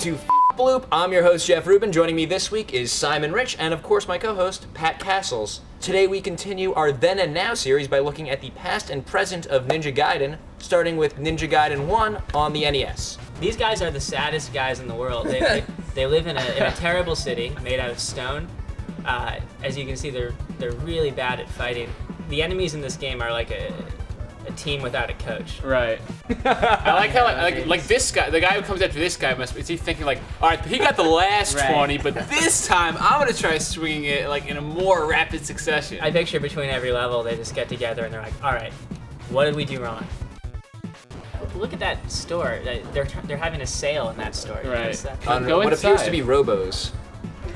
to Bloop. I'm your host, Jeff Rubin. Joining me this week is Simon Rich, and of course my co-host, Pat Castles. Today we continue our Then and Now series by looking at the past and present of Ninja Gaiden, starting with Ninja Gaiden 1 on the NES. These guys are the saddest guys in the world. They live in a terrible city made out of stone. As you can see, they're really bad at fighting. The enemies in this game are like a team without a coach. Right. I like how like this guy, the guy who comes after this guy, is he thinking like, all right, he got the last 20, but this time I'm gonna try swinging it like in a more rapid succession. I picture between every level they just get together and they're like, all right, what did we do wrong? Look at that store. They're having a sale in that store. Right. On Go what inside. appears to be robos.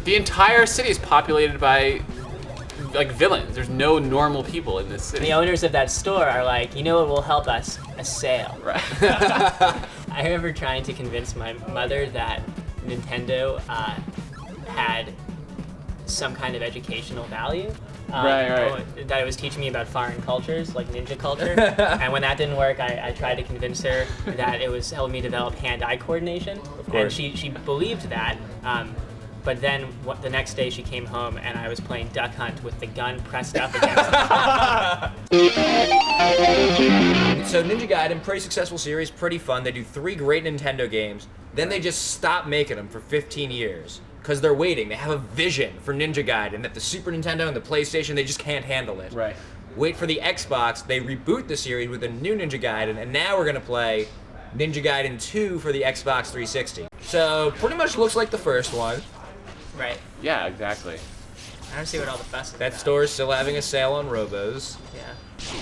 The entire city is populated by like villains. There's no normal people in this city. The owners of that store are like, you know what will help us? A sale. Right. I remember trying to convince my mother that Nintendo had some kind of educational value. Right. That it was teaching me about foreign cultures, like ninja culture. And when that didn't work, I tried to convince her that it was helping me develop hand-eye coordination. Of course. And she believed that. But then the next day she came home and I was playing Duck Hunt with the gun pressed up against it. So Ninja Gaiden, pretty successful series, pretty fun. They do 3 great Nintendo games. Then they just stop making them for 15 years. Because they're waiting. They have a vision for Ninja Gaiden that the Super Nintendo and the PlayStation, they just can't handle it. Right. Wait for the Xbox, they reboot the series with a new Ninja Gaiden, and now we're going to play Ninja Gaiden 2 for the Xbox 360. So, pretty much looks like the first one. Right. Yeah, exactly. I don't see what all the fuss is That about. store is still having a sale on Robos. Yeah.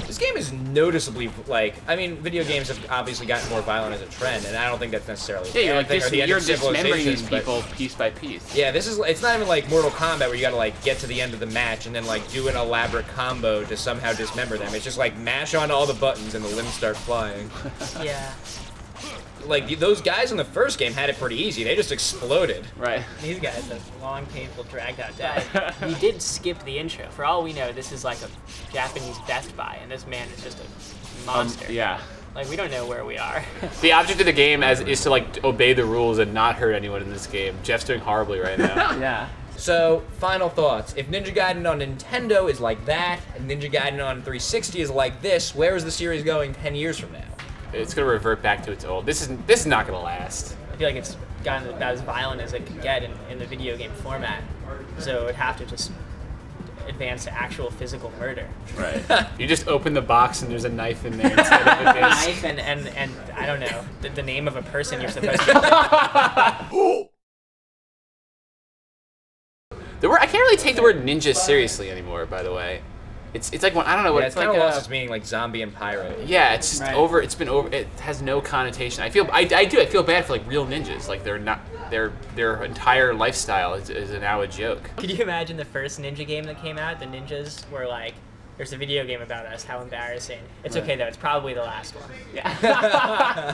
This game is noticeably, video games have obviously gotten more violent as a trend, and I don't think that's necessarily Yeah, you're like thing or the end you're of dismembering civilization, these but- people piece by piece. Yeah, it's not even like Mortal Kombat where you gotta like get to the end of the match and then like do an elaborate combo to somehow dismember them. It's just like mash on all the buttons and the limbs start flying. Yeah. Like those guys in the first game had it pretty easy. They just exploded. Right. These guys have long, painful, dragged-out death. You did skip the intro. For all we know, this is like a Japanese Best Buy, and this man is just a monster. Yeah. Like, we don't know where we are. The object of the game is to like obey the rules and not hurt anyone in this game. Jeff's doing horribly right now. Yeah. So, final thoughts. If Ninja Gaiden on Nintendo is like that, and Ninja Gaiden on 360 is like this, where is the series going 10 years from now? It's gonna revert back to its old. This is not gonna last. I feel like it's gotten about as violent as it could get in the video game format. So it would have to just advance to actual physical murder. Right. You just open the box and there's a knife in there instead of a A disc. knife and I don't know, the name of a person you're supposed to I can't really take the word ninja seriously anymore, by the way. It's like I don't know what Yeah, it's it's kind like. of lost its meaning, like zombie and pirate. Yeah, it's just Right. over. It's been over. It has no connotation. I feel bad for like real ninjas. Like they're not. Their entire lifestyle is now a joke. Could you imagine the first ninja game that came out? The ninjas were like, there's a video game about us, how embarrassing. It's okay though, it's probably the last one. Yeah.